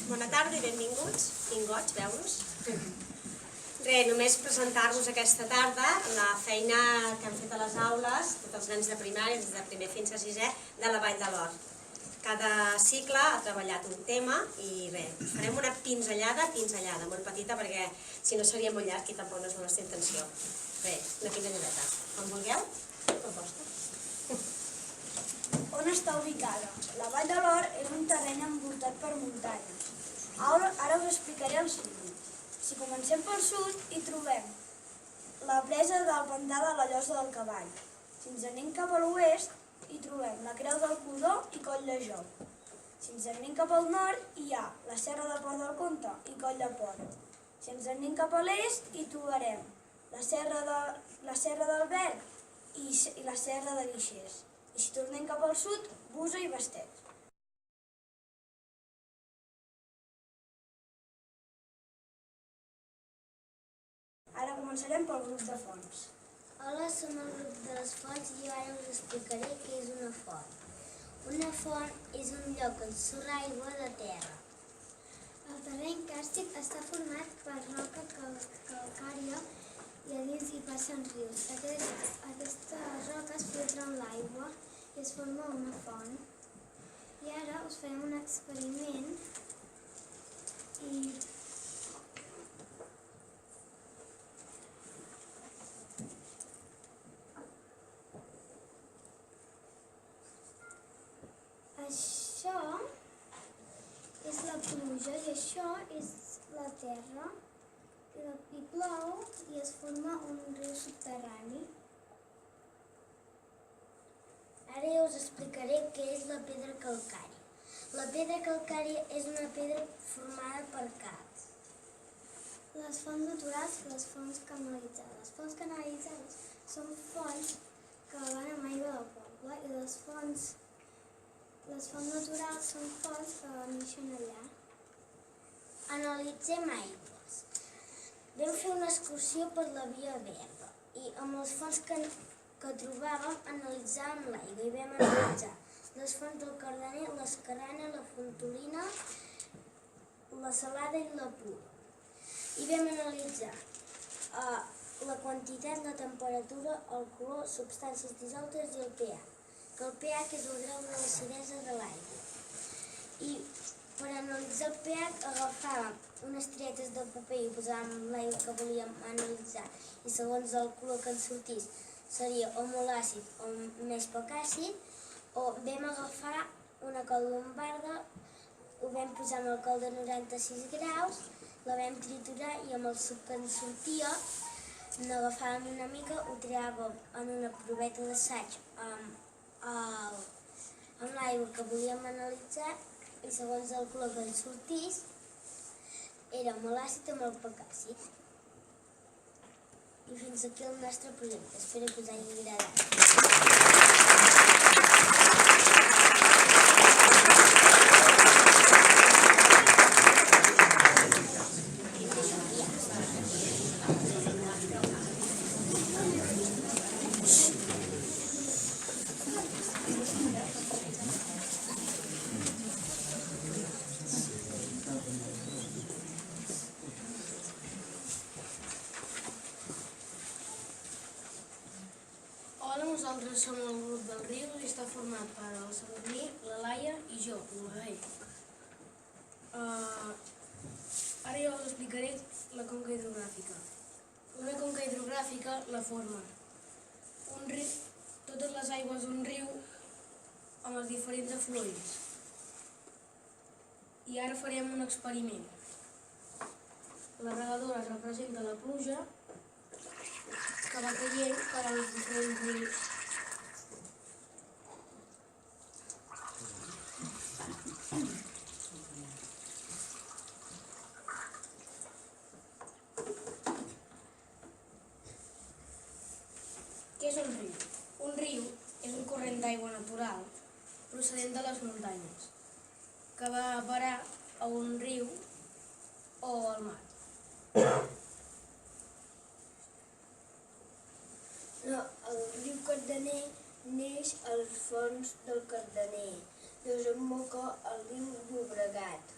Bona tarda i benvinguts, vingots, veu-nos. Només presentar-vos aquesta tarda la feina que han fet a les aules, tots els nens de primària, des de primer fins a sisè, de la Vall de l'Or. Cada cicle ha treballat un tema i bé, farem una pinzellada, molt petita, perquè si no seria molt llarg i tampoc no és la nostra intenció. Bé, una pinzelladeta. Quan vulgueu, proposta. On està ubicada? La Vall de l'Or és un terreny envoltat per muntanyes. Ara us explicaré el següent. Si comencem pel sud, hi trobem la presa del pantà de la Llosa del Cavall. Si ens anem cap a l'oest, hi trobem la Creu del Codó i Coll de Joc. Si ens anem cap al nord, hi ha la Serra de Port del Comte i Coll de Port. Si ens anem cap a l'est, hi trobarem la Serra del Verd i la Serra de Guixers. I si tornem cap al sud, Busa i Bastet. Ara començarem pel grup de fonts. Hola, som el grup de les fonts i jo ara us explicaré què és una font. Una font és un lloc on surt aigua de terra. El terreny càrstic està format per roca calcària i a dins hi passen rius. Aquestes roques filtren l'aigua i es forma una font. I ara us farem un experiment i això és la pluja i això és la terra i plou i es forma un riu subterrani. Ara jo us explicaré què és la pedra calcària. La pedra calcària és una pedra formada per calç. Les fonts naturals i les fonts canalitzades. Les fonts canalitzades són fonts que van amb aigua del poble i les fonts naturals són fonts que neixen allà. Analitzem aigües. Vam fer una excursió per la Via Verda i amb les fonts que trobàvem analitzàvem l'aigua i vam analitzar les fonts del Cardener, l'Escarrana, la Fontolina, la Salada i la Pura. I vam analitzar la quantitat, la temperatura, el color, substàncies dissoltes i el pH. Que el pH és el grau de l'acidesa de l'aigua. I per analitzar el pH agafàvem unes tiretes de paper i ho posàvem en l'aigua que volíem analitzar i segons el color que ens sortís seria o molt àcid o més poc àcid, o vam agafar una col llombarda, ho vam posar amb alcohol de 96 graus, la vam triturar i amb el suc que ens sortia n'agafàvem una mica, ho tiràvem en una proveta d'assaig amb l'aigua que volíem analitzar i segons el color que ens sortís era molt àcid o molt poc àcid. I fins aquí el nostre projecte. Espero que us hagi agradat. Hola, nosaltres som el grup del Riu i està format per el Sadurní, la Laia i jo, l'Ugaell. Ara jo us explicaré la conca hidrogràfica. Una conca hidrogràfica la formen totes les aigües d'un riu amb els diferents afluents. I ara farem un experiment. La regadora representa la pluja que va caient per als diferents rius. Què és un riu? Un riu és un corrent d'aigua natural procedent de les muntanyes que va a parar a un riu o al mar. El riu Cardener neix als fons del Cardener, desemboca al riu Llobregat.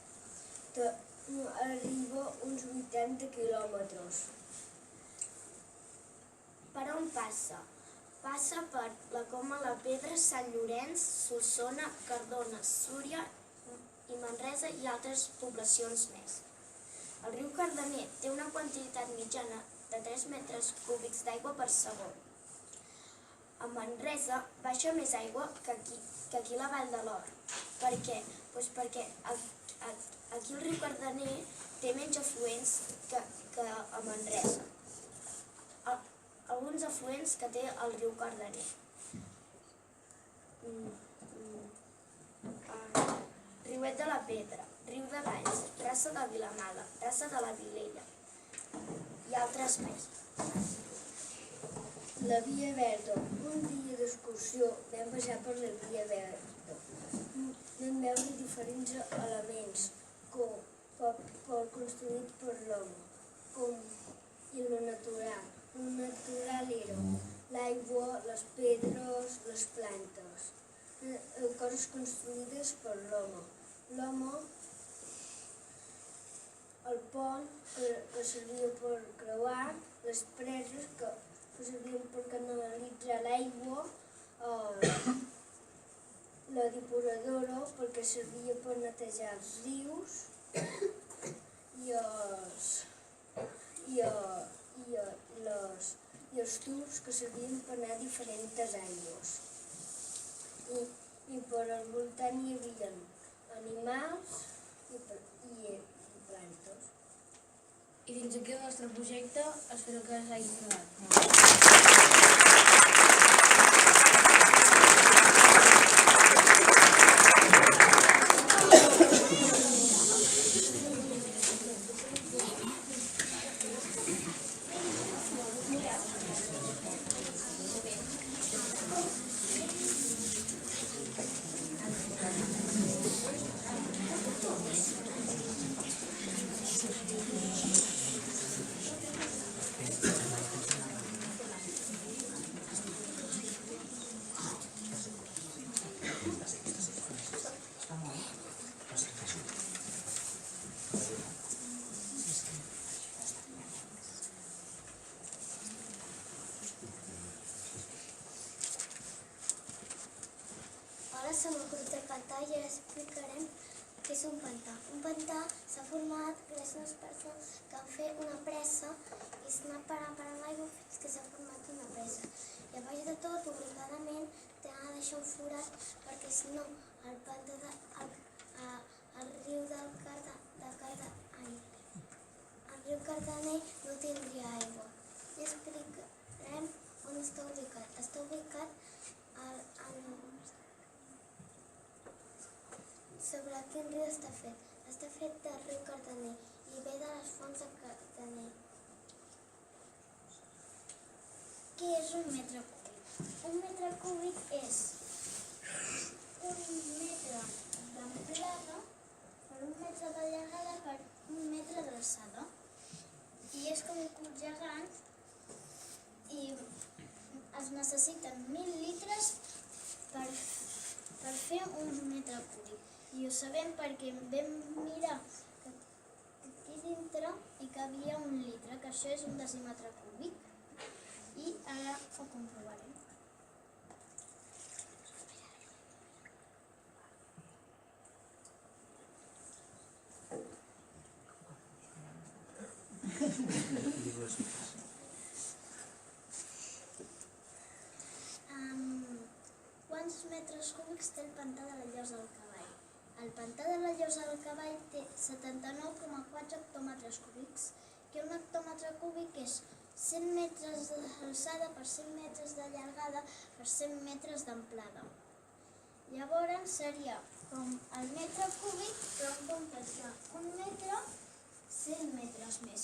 arriba uns 80 quilòmetres. Per on passa? Passa per la Coma, la Pedra, Sant Llorenç, Solsona, Cardona, Súria i Manresa i altres poblacions més. El riu Cardener té una quantitat mitjana de 3 metres cúbics d'aigua per segon. A Manresa baixa més aigua que aquí a la Vall de l'Or. Per què? Doncs perquè aquí el riu Cardener té menys afluents que a Manresa. Alguns afluents que té el riu Cardener. Riuet de la Pedra, Riu de Valls, Rassa de Vilamala, Rassa de la Vilella i altres més. La Via Verda. Un dia d'excursió vam passar per la Via Verda. Vam veure diferents elements construïts per l'home, com i lo natural. Lo natural era l'aigua, les pedres, les plantes, coses construïdes per l'home. L'home, el pont que servia per creuar, les preses que servien per canalitzar l'aigua, la depuradora perquè servia per netejar els rius i els tubs que servien per anar a diferents aigües. I per al voltant hi havia animals i plantes. I fins aquí el nostre projecte, espero que us hagi agradat. Ara som al grup de pantà i ara explicarem què és un pantà. Un pantà s'ha format gràcies a unes persones que han fet una pressa i s'ha anat parant l'aigua fins que s'ha format una pressa. I a baix de tot, obligadament, t'han de deixar un forat perquè si no el riu Cardener no tindria aigua. I explicarem on està ubicat. Està ubicat sobre quin riu està fet. Està fet del riu Cardener i ve de les fonts de Cardener. Què és un metre cúbic? Un metre cúbic és un metre d'amplada per un metre de llargada per un metre d'alçada. I és com un cub gegant i es necessiten 1.000 litres per fer un metre cúbic. I ho sabem perquè vam mirar aquí dintre i cabia 1 litre, que això és un decímetre cúbic. I ara ho comprovarem. Quants metres cúbics té el pantà de la Llosa del Cavall? El pantà de la Llosa del Cavall té 79,4 hectòmetres cúbics, que un hectòmetre cúbic és 100 metres d'alçada per 100 metres de llargada per 100 metres d'amplada. Llavors seria com el metre cúbic, però en comptes d'un metre, 100 metres més.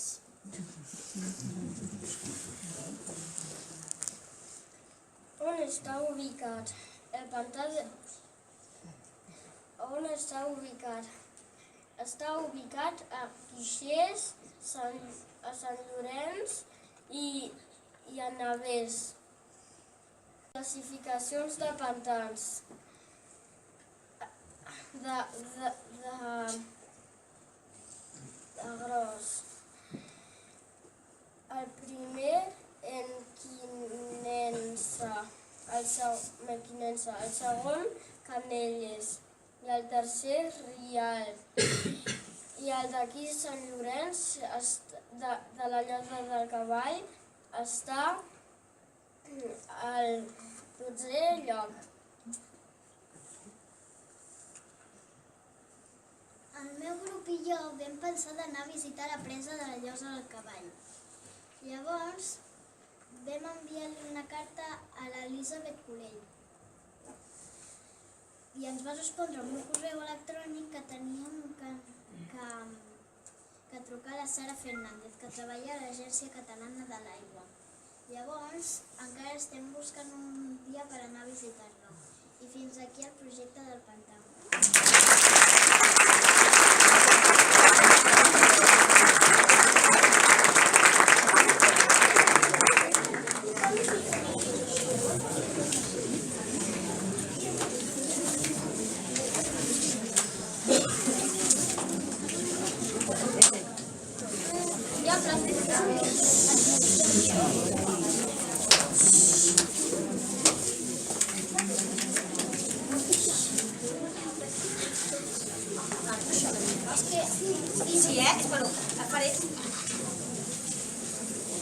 On està ubicat? El pantà on està ubicat? Està ubicat a Guixers, a Sant Llorenç i a Navès. Classificacions de pantans. de gros. El primer Mequinensa, el segon Canelles i el tercer Rialp. I el d'aquí Sant Llorenç, de la Llosa del Cavall, està el 12è lloc. El meu grup i jo vam pensar d'anar a visitar la presa de la Llosa del Cavall. Llavors vam enviar-li una carta a l'Elisabet Colell i ens va respondre amb un correu electrònic que teníem que trucar a la Sara Fernández, que treballa a l'Agència Catalana de l'Aigua. Llavors encara estem buscant un dia per anar a visitar-la. I fins aquí el projecte del pantà. Sí, bueno, faré...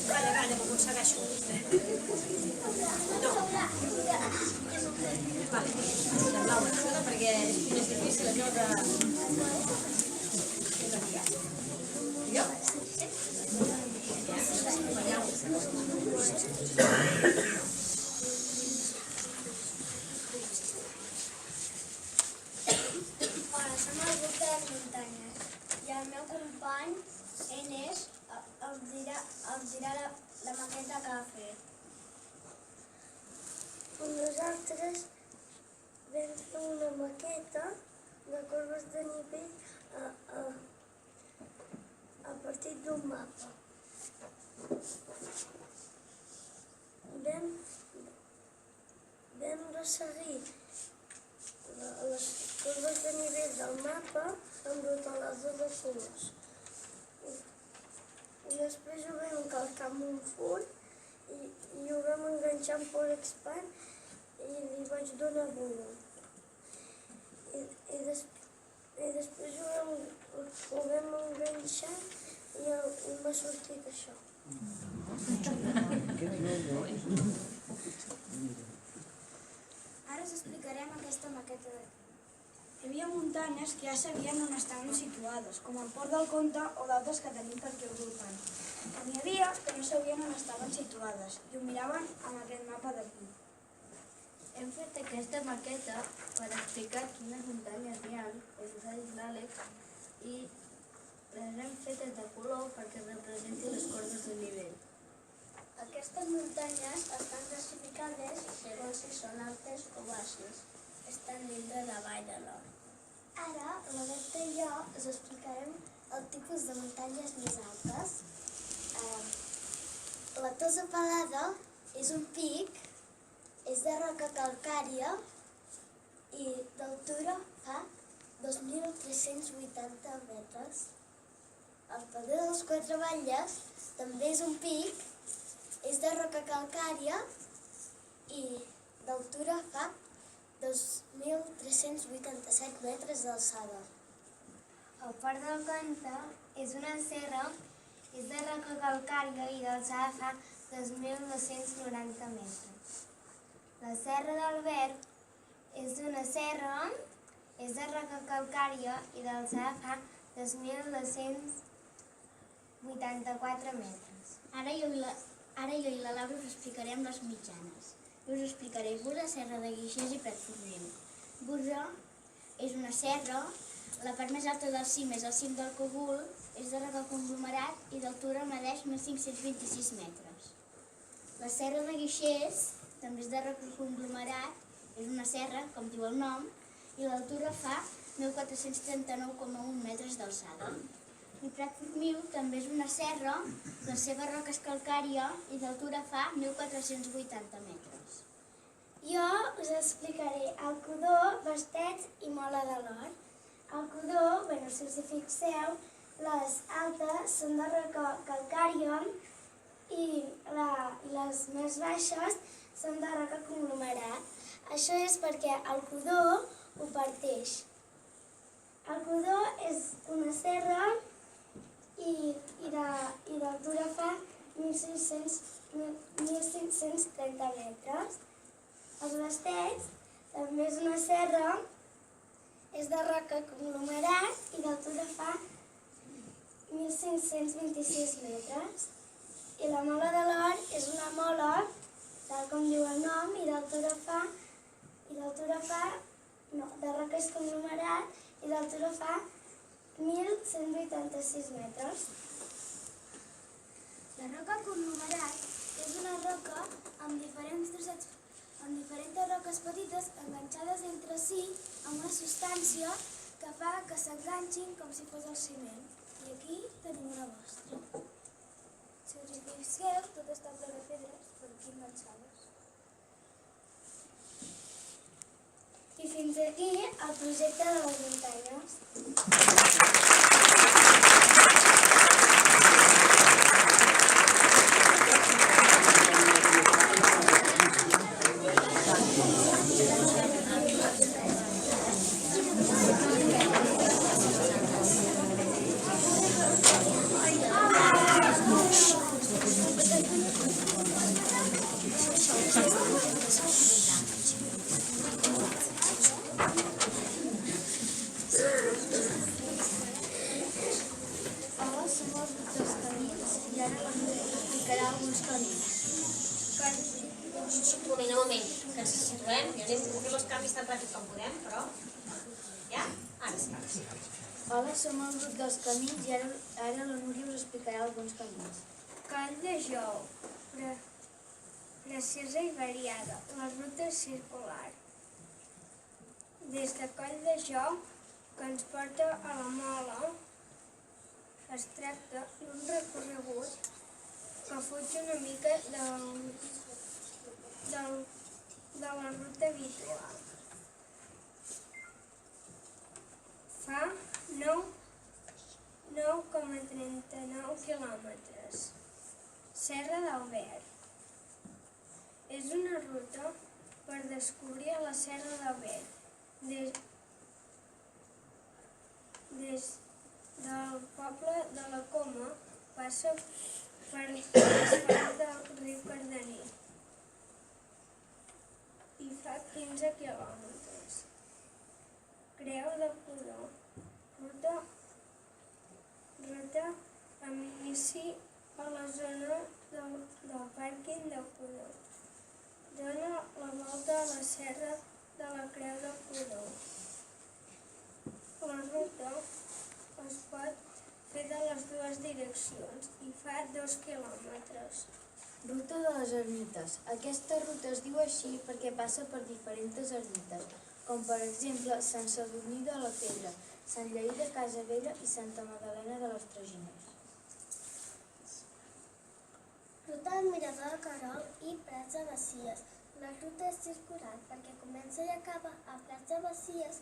Calla, m'ho aconsegueixo. No. Vale, perquè és més difícil allò de... Jo? Hola, som el grup de les muntanyes i el meu company, Enes, els dirà la maqueta que ha fet. Nosaltres vam fer una maqueta de corbes de nivell a partir d'un mapa. Vam resseguir les corbes de nivell del mapa amb rotolades de colors. I després ho vam calcar amb un full i ho vam enganxar amb Polexpan i li vaig donar volum. I després ho vam enganxar i m'ha sortit això. Ara us explicarem aquesta maqueta de... Hi havia muntanyes que ja sabien on estaven situades, com el Port del Comte o d'altres que tenim per aquí al voltant. N'hi havia que no sabien on estaven situades i ho miraven amb aquest mapa d'aquí. Hem fet aquesta maqueta per explicar quines muntanyes hi ha, us ho ha dit l'Àlex, i les hem fetes de color perquè representi les corbes de nivell. Aquestes muntanyes estan classificades segons si són altes o baixes. Estan dintre de Vall de l'Or. Ara, la Berta i jo us explicarem el tipus de muntanyes més altes. La Tossa Pelada és un pic, és de roca calcària i d'altura fa 2.380 metres. El Pedrer dels Quatre Batlles també és un pic, és de roca calcària i d'altura fa 2.387 metres d'alçada. El Port del Comte és una serra, és de roca calcària i d'alçada fa 2.290 metres. La Serra del Verd és una serra, és de roca calcària i d'alçada fa 2.284 metres. Ara jo i la Laura us explicarem les mitjanes. Jo us explicaré Bursa, Serra de Guixers i Pratforniu. Bursa és una serra, la part més alta del cim és el cim del Cogul, és de roca conglomerat i d'altura medeix 1.526 metres. La Serra de Guixers també és de roca conglomerat, és una serra, com diu el nom, i l'altura fa 1.439,1 metres d'alçada. I Pratforniu també és una serra, la seva roca és calcària i d'altura fa 1.480 metres. Jo us explicaré el Codó, Bastets i Mola de l'Or. El Codó, si us hi fixeu, Les altes són de roca calcària i les més baixes són de roca conglomerat. Això és perquè el codó ho parteix. El codó és una serra i d'altura fa 1.530 metres. Els Bastets també és una serra, és de roca conglomerat i d'altura fa 1.526 metres. I la Mola de l'Or és una mola, tal com diu el nom, i de roca és conglomerat i d'altura fa 1.186 metres. La roca conglomerat és una roca amb diferents roques petites enganxades entre si amb una substància que fa que s'enganxin com si fos el ciment. I aquí tenim una mostra. Si us hi fixeu, tot està ple de pedres per aquí enganxades. I fins aquí el projecte de les muntanyes. Un moment, que ens situem, i anem fent els canvis tan ràpid com podem, però... Ja? Ara sí. Hola, som el grup dels camins i ara la Núria us explicarà alguns camins. Coll de Jou, preciosa i variada, la ruta és circular. Des de Coll de Jou, que ens porta a la Mola, es tracta d'un recorregut que fuig una mica de la ruta habitual. Fa 9,39 quilòmetres. Serra d'Albert. És una ruta per descobrir la Serra d'Albert. Des del poble de la Coma passa per l'asfalt del riu Cardener i fa 15 quilòmetres. Creu de Codó, ruta amb inici a la zona del pàrquing de Codó. Dóna la volta a la serra de la Creu de Codó. La ruta es pot fer de les dues direccions i fa 2 quilòmetres. Ruta de les ermites. Aquesta ruta es diu així perquè passa per diferents ermites, com per exemple Sant Sadurní de la Pedra, Sant Lleí de Casavella i Santa Magdalena de les Traginers. Ruta del Mirador de Querol i Prats de Besies. La ruta és circular perquè comença i acaba a Prats de Besies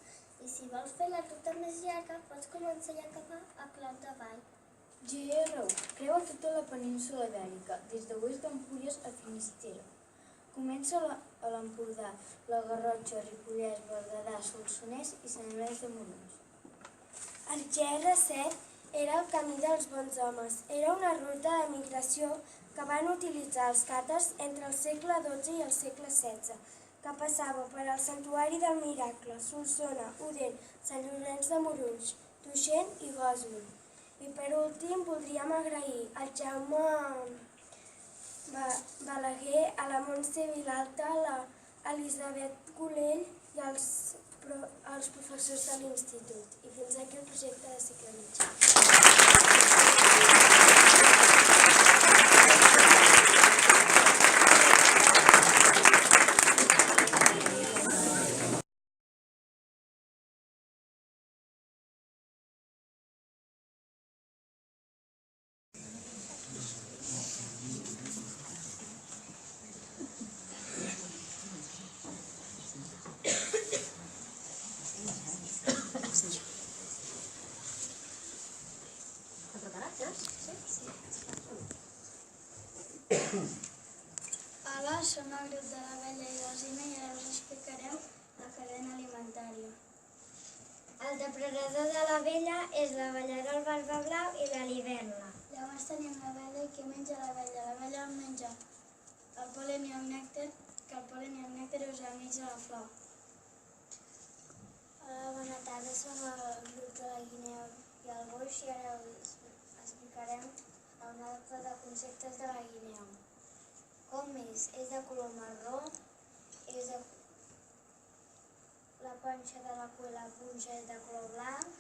i si vols fer la ruta més llarga pots començar i acabar a Clot de Vall. GR1 creua tota la península Ibèrica, des de l'oest d'Empúries a Finistera. Comença a l'Empordà, la Garrotxa, Ripollès, Berguedà, Solsonès i Sant Llorenç de Morunys. El GR7 era el camí dels bons homes. Era una ruta de migració que van utilitzar els càtars entre el segle XII i el segle XVI, que passava per al Santuari del Miracle, Solsona, Odèn, Sant Llorenç de Morunys, Tuixén i Gósol. I per últim voldríem agrair al Jaume Balaguer, a la Montse Vilalta, a l'Elisabet Golell i als professors de l'institut. I fins aquí el projecte de cicle mitjà. depredador de la vella és la ballarol barba blau i la libèl·lula. Llavors tenim la vella i què menja la vella? La vella menja el pol·len i el nèctar, que el pol·len i el nèctar us enmig de la flor. Hola, bona tarda, som el grup de la guineu i el boix i ara us explicarem un altre de conceptes de la guineu. Com és? És de color marró, la panxa de la cua i la punxa és de color blanc,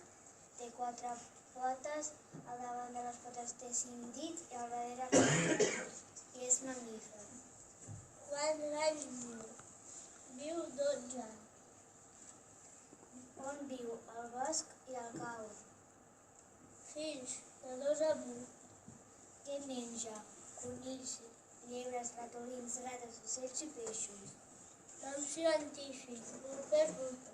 té 4 potes, al davant de les potes té 5 dits i al darrere 4 i és mamífer. Quants anys viu? Viu 12. On viu? Al bosc i al cau. Fills, de 2 a 1. Què menja? Conills, llebres, ratolins, rates, ocells i peixos. Nom científic, Rupert Ruta.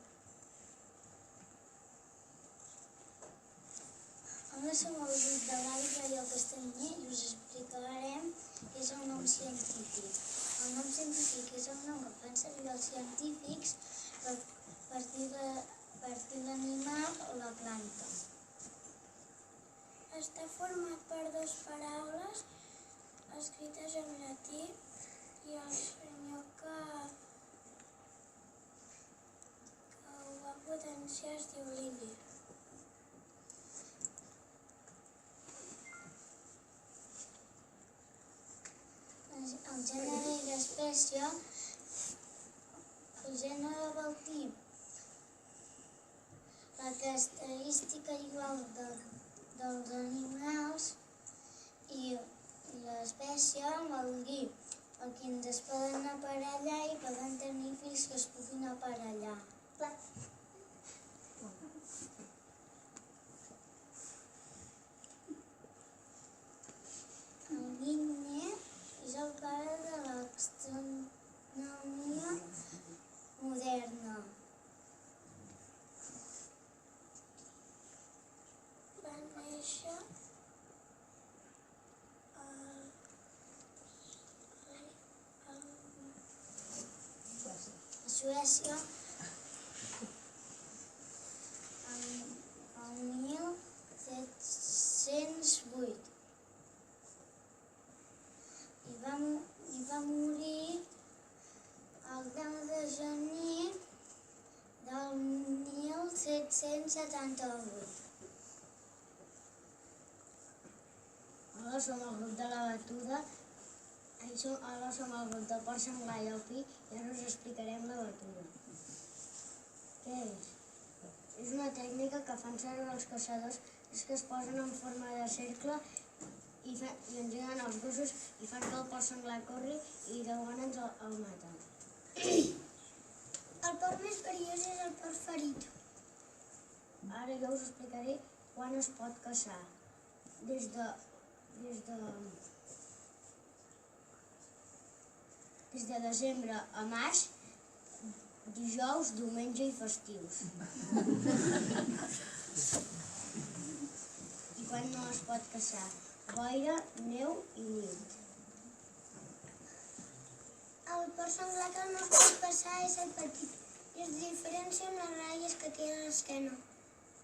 Ara som el grup de l'Àliga i el Castanyer i us explicarem què és el nom científic. El nom científic és el nom que fan servir els científics per dir l'animal o la planta. Està format per 2 paraules escrites en llatí i el senyor que ho va potenciar es diu Lili. El gènere i l'espècie, el gènere vol dir la característica igual dels animals i l'espècie vol dir el que ens es poden aparellar i poden tenir fills que es puguin aparellar. El Linné és el pare de l'astronomia moderna. Va néixer A Suècia, el 1708. I va morir el 10 de gener del 1778. Hola, som el grup de la batuda. Hola, som el grup del porc senglar i el pi i ara us explicarem la batuda. Què és? És una tècnica que fan servir els caçadors, és que es posen en forma de cercle i engeguen els gossos i fan que el porc senglar corri i llavors el maten. El porc més perillós és el porc ferit. Ara jo us explicaré quan es pot caçar. Des de desembre a març, dijous, diumenge i festius. I quan no es pot caçar? Boira, neu i nit. El porc senglar que no es pot caçar és el petit i es diferencia amb les ratlles que té a l'esquena.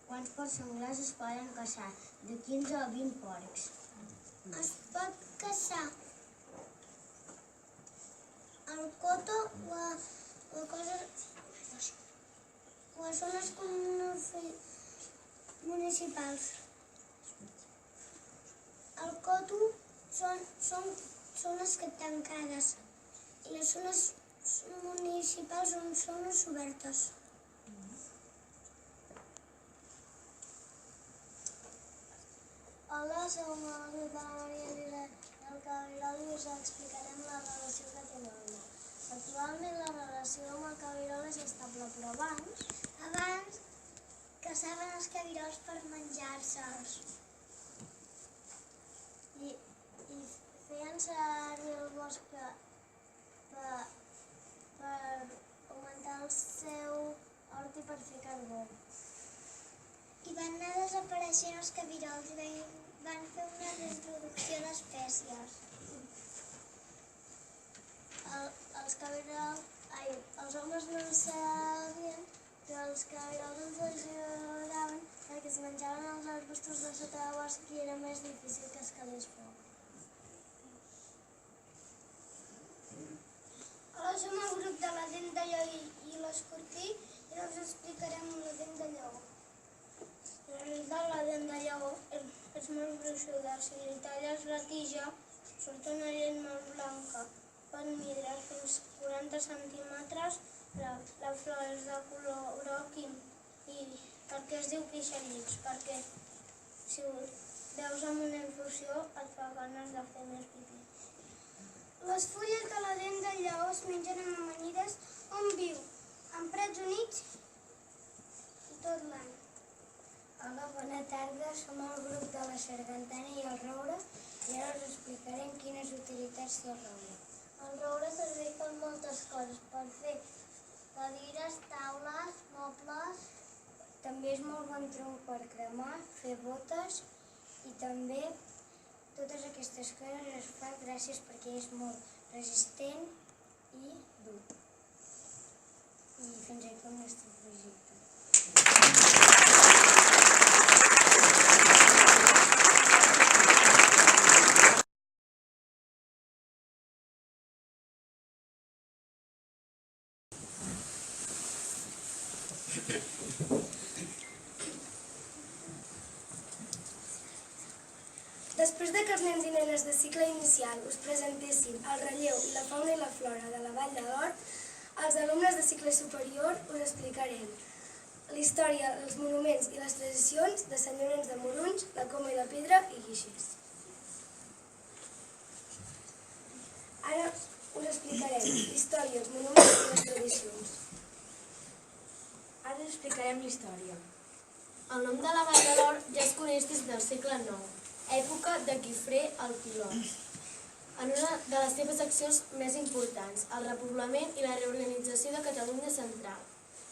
Quants porcs senglars es poden caçar? De 15 a 20 porcs. Es pot caçar el coto o a zones municipals. El coto són zones tancades i les zones municipals són zones obertes. Hola, som el grup de la Maria Lila del Cabirol i us explicarem la relació que té amb el mar. Actualment la relació amb el cabirol és estable, però Abans caçaven els cabirols per menjar-se'ls. i feien servir el bosc per augmentar el seu hort i per fer carbó. I van anar desapareixent els cabirols i van fer una reintroducció d'espècies. Els homes no ho sabien, però els cabirols ens ajudaven pastors de sota de bosc i era més difícil que escalés foc. Hola, som el grup de la dent de lleó i l'escorpí i ara us explicarem la dent de lleó. La dent de lleó és molt gruixuda. Si li talles la tija, surt una llet molt blanca. Pot mesurar fins 40 centímetres. La flor és de color groc i per què es diu pixallits? Perquè si ho veus amb una infusió et fa ganes de fer més pipí. Les fulles de la dent de lleó es mengen en amanides on viu, en prats units i tot l'any. Hola, bona tarda. Som el grup de la sargantana i el roure i ara us explicarem quines utilitats té el roure. El roure serveix per moltes coses, per fer cadires, taules, mobles. També és molt bon tronc per cremar, fer botes i també totes aquestes coses es fan gràcies perquè és molt resistent i dur. I fins aquí el nostre projecte. Després que els nens i nenes de cicle inicial us presentessin el relleu i la fauna i la flora de la Vall de l'Hort, els alumnes de cicle superior us explicarem la història, els monuments i les tradicions de Sant Llorenç de Morunys, la Coma i la Pedra i Guixers. Ara us explicarem la història, els monuments i les tradicions. Ara us explicarem la història. El nom de la Vall de l'Hort ja es coneix des del segle IX, època de Guifré el Pilot, en una de les seves accions més importants, el repoblament i la reorganització de Catalunya central.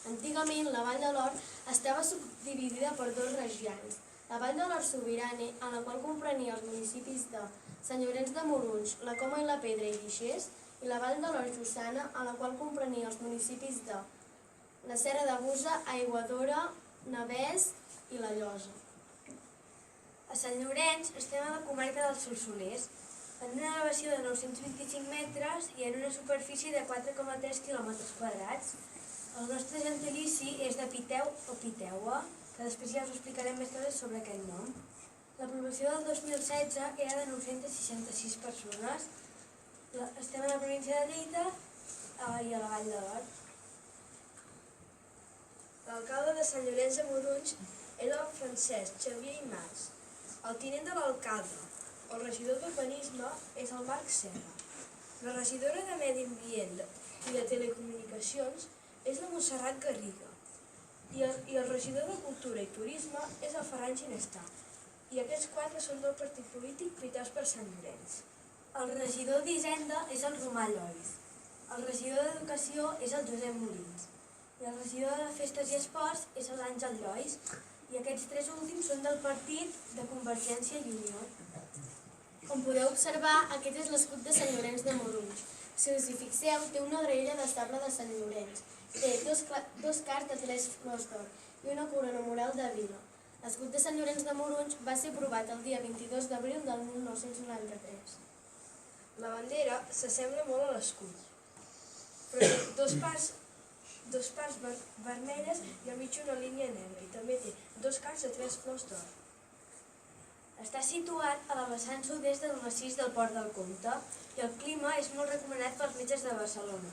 Antigament, la Vall de l'Hort estava subdividida per dues regions, la Vall de l'Hort Sobirana, en la qual comprenia els municipis de Sant Llorenç de Morunys, la Coma i la Pedra i Guixers, i la Vall de l'Hort Jussana, en la qual comprenia els municipis de la Serra de Busa, Aiguadora, Navès i la Llosa. A Sant Llorenç estem a la comarca dels Solsonès, en una elevació de 925 metres i en una superfície de 4,3 quilòmetres quadrats. El nostre gentilici és de Piteu o Piteua, que després ja us explicarem més coses sobre aquest nom. La població del 2016 era de 966 persones. Estem a la província de Lleida i a la Vall de l'Hort. L'alcalde de Sant Llorenç de Morunys era el Francesc Xavier Imàs. El tinent de l'alcalde, el regidor d'Urbanisme, és el Marc Serra. La regidora de Medi Ambient i de Telecomunicacions és la Montserrat Garriga. I el regidor de Cultura i Turisme és el Ferran Ginestà. I aquests quatre són del partit polític Lluitats per Sant Llorenç. El regidor d'Hisenda és el Romà Llois. El regidor d'Educació és el Josep Molins. I el regidor de Festes i Esports és l'Àngel Llois. I aquests tres últims són del partit de Convergència i Unió. Com podeu observar, aquest és l'escut de Sant Llorenç de Morunys. Si us hi fixeu, té una graella de sable de Sant Llorenç. Té dos cars de 3 flors d'or i una corona mural de vila. L'escut de Sant Llorenç de Morunys va ser aprovat el dia 22 d'abril del 1993. La bandera s'assembla molt a l'escut, però té dos parts vermelles i al mig una línia negra i també té dos cars de 3 flors d'or. Està situat a la vessant sud-est del massís del Port del Comte i el clima és molt recomanat pels metges de Barcelona.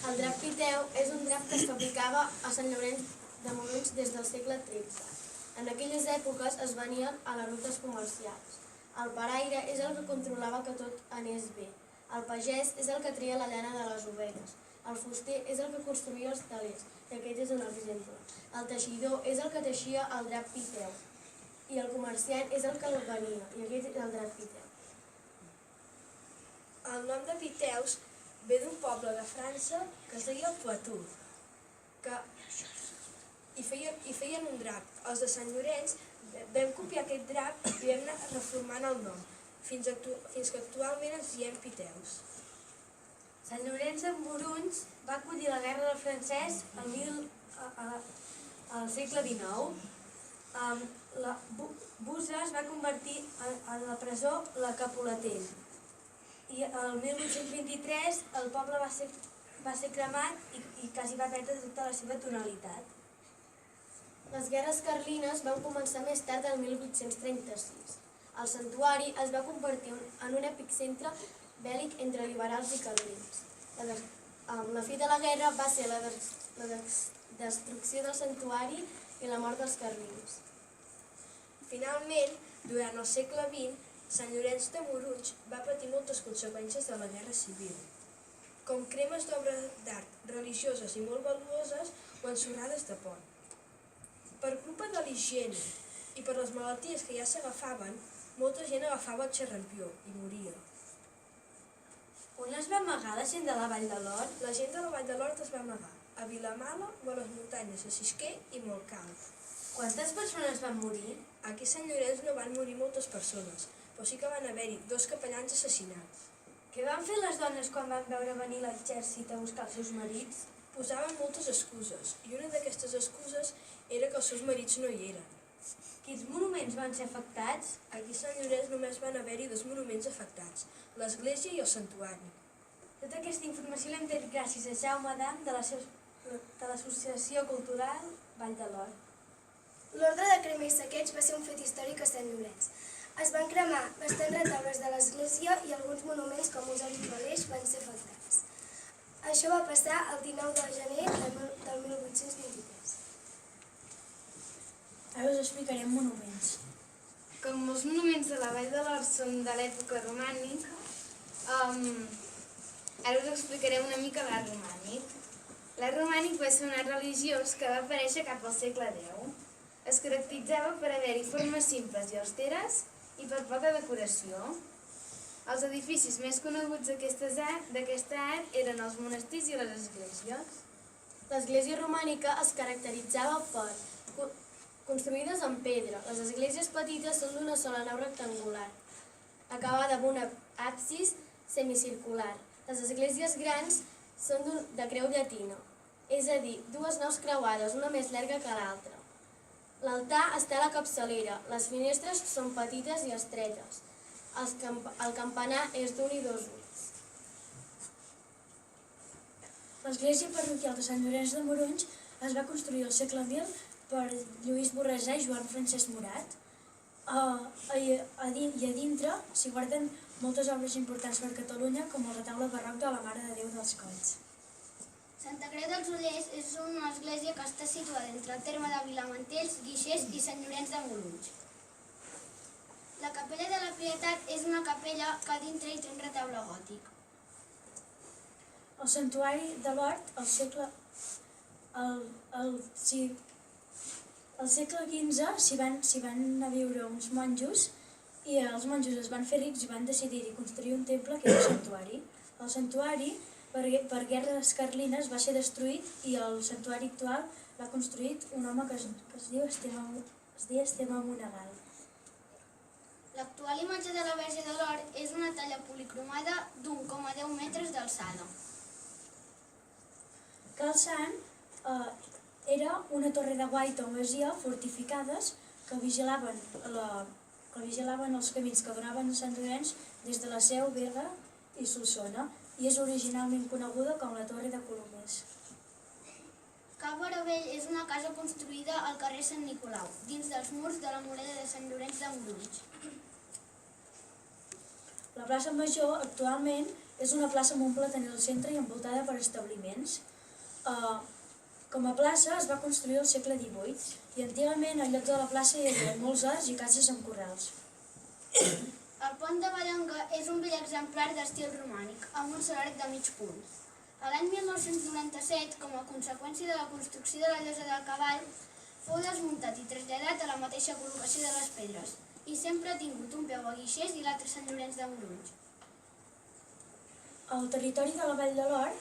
El drap Piteu és un drap que es fabricava a Sant Llorenç de Morunys des del segle XIII. En aquelles èpoques es venien a les rutes comercials. El paraire és el que controlava que tot anés bé. El pagès és el que tria la llana de les ovelles. El fuster és el que construïa els telers, i aquest és un exemple. El teixidor és el que teixia el drap Piteu. I el comerciant és el que el venia, i aquest és el drap Piteu. El nom de Piteus ve d'un poble de França que es deia el Poitou, i feien un drap. Els de Sant Llorenç vam copiar aquest drap i vam anar reformant el nom, fins que actualment ens diem Piteus. Sant Llorenç de Morunys va acollir la guerra del francès el al segle XIX, Busa es va convertir en la presó la Capuletell. I el 1823 el poble va ser cremat i quasi va perdre tota la seva tonalitat. Les guerres carlines van començar més tard del 1836. El santuari es va convertir en un epicentre bèl·lic entre liberals i carlins. La fi de la guerra va ser la destrucció del santuari i la mort dels carlins. Finalment, durant el segle XX, Sant Llorenç de Morunys va patir moltes conseqüències de la Guerra Civil, com cremes d'obres d'art religioses i molt valuoses o ensorrades de pont. Per culpa de l'higiene i per les malalties que ja s'agafaven, molta gent agafava el xerrampió i moria. On es va amagar la gent de la Vall de l'Hort? La gent de la Vall de l'Hort es va amagar a Vilamala o a les muntanyes de Sisquer i Montcal. Quantes persones van morir? Aquí a Sant Llorenç no van morir moltes persones, però sí que van haver-hi 2 capellans assassinats. Què van fer les dones quan van veure venir l'exèrcit a buscar els seus marits? Posaven moltes excuses, i una d'aquestes excuses era que els seus marits no hi eren. Quins monuments van ser afectats? Aquí a Sant Llorenç només van haver-hi 2 monuments afectats, l'església i el santuari. Tota aquesta informació l'hem tret gràcies a Jaume Dam de l'Associació Cultural Vall de l'Hort. L'ordre de crema i saqueig va ser un fet històric a Sant Llorenç. Es van cremar bastants retaules de l'església i alguns monuments com Museu i Paleix van ser afectats. Això va passar el 19 de gener del 1823. Ara us explicarem monuments. Com molts monuments de la Vall de l'Hort són de l'època romànica, ara us explicaré una mica l'art romànic. L'art romànic va ser un art religiós que va aparèixer cap al segle X. Es caracteritzava per haver-hi formes simples i austeres i per poca decoració. Els edificis més coneguts d'aquesta art eren els monestirs i les esglésies. L'església romànica es caracteritzava per construïdes en pedra. Les esglésies petites són d'una sola nau rectangular, acabada amb un absis semicircular. Les esglésies grans són de creu llatina, és a dir, 2 naus creuades, una més llarga que l'altra. L'altar està a la capçalera, les finestres són petites i estretes. El campanar és d'1 i 2 ulls. L'església parroquial de Sant Llorenç de Morunys es va construir al segle XX per Lluís Borrasà i Joan Francesc Morat. I a dintre s'hi guarden moltes obres importants per Catalunya, com el retaule barroc de la Mare de Déu dels Colls. Santa Creu dels Ollers és una església que està situada entre el terme de Vilamantells, Guixers i Sant Llorenç de Morunys. La capella de la Pietat és una capella que a dintre hi té un retaule gòtic. El santuari de l'Hort, al segle XV, s'hi van a viure uns monjos i els monjos es van fer rics i van decidir construir un temple que era el santuari. El santuari, per guerres carlines, va ser destruït i el santuari actual l'ha construït un home que es diu Esteve Monegal. L'actual imatge de la Verge de l'Hort és una talla policromada d'1,10 metres d'alçada. Cal Sant era una torre de guaita o masia fortificades que vigilaven els camins que donaven a Sant Llorenç des de la Seu, Berga i Solsona, i és originalment coneguda com la Torre de Colomers. Cal Baravell és una casa construïda al carrer Sant Nicolau, dins dels murs de la muralla de Sant Llorenç de Morunys. La plaça Major actualment és una plaça amb un plataner al centre i envoltada per establiments. Com a plaça es va construir al segle XVIII i antigament al lloc de la plaça hi havia molts arcs i cases amb corrals. El pont de Ballonga és un bell exemplar d'estil romànic, amb un sol arc de mig punt. L'any 1997, com a conseqüència de la construcció de la llosa del cavall, fou desmuntat i traslladat a la mateixa col·locació de les pedres, i sempre ha tingut un peu a Guixers i l'altre a Sant Llorenç de Morunys. El territori de la Vall de l'Hort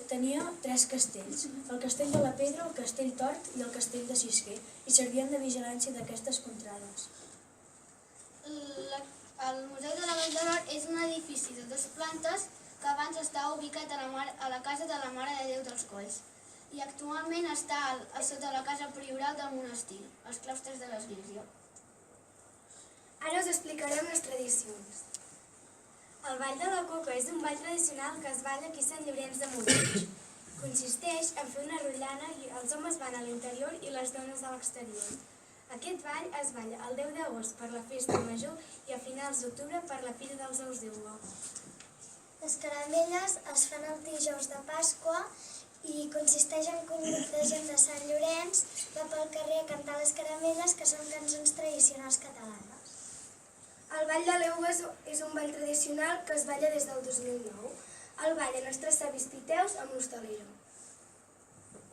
tenia 3 castells, el castell de la Pedra, el castell Tort i el castell de Sisquer, i servien de vigilància d'aquestes contrades. El Museu de la Vall de l'Hort és un edifici de 2 plantes que abans estava ubicat a la casa de la Mare de Déu dels Colls. i actualment està a sota la casa prioral del monestir, als claustres de l'església. Ara us explicarem les tradicions. El Ball de la Coca és un ball tradicional que es balla aquí a Sant Llorenç de Morunys. Consisteix en fer una rotllana i els homes van a l'interior i les dones a l'exterior. Aquest ball es balla el 10 d'agost per la festa major i a finals d'octubre per la Fira dels Ous d'Europa. Les caramelles es fan el dijous de Pasqua i consisteix en que un grup de gent de Sant Llorenç va pel carrer a cantar les caramelles, que són cançons tradicionals catalanes. El Ball de l'Euga és un ball tradicional que es balla des del 2009. El ballen els tres savis piteus amb l'hostalera.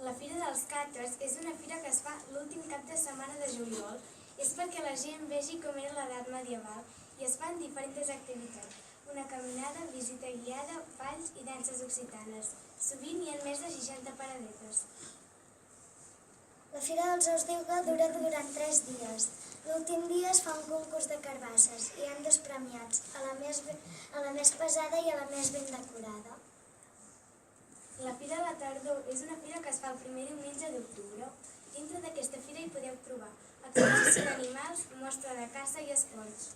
La Fira dels Catres és una fira que es fa l'últim cap de setmana de juliol. És perquè la gent vegi com era l'edat medieval i es fan diferents activitats. Una caminada, visita guiada, balls i danses occitanes. Sovint hi ha més de 60 paradetes. La Fira dels Ous d'Euga dura durant 3 dies. L'últim dia es fa un concurs de carbasses i hi ha 2 premiats, a la més pesada i a la més ben decorada. La Fira de la Tardor és una fira que es fa el primer diumenge d'octubre. Dintre d'aquesta fira hi podeu trobar exposició d'animals, mostra de caça i esports.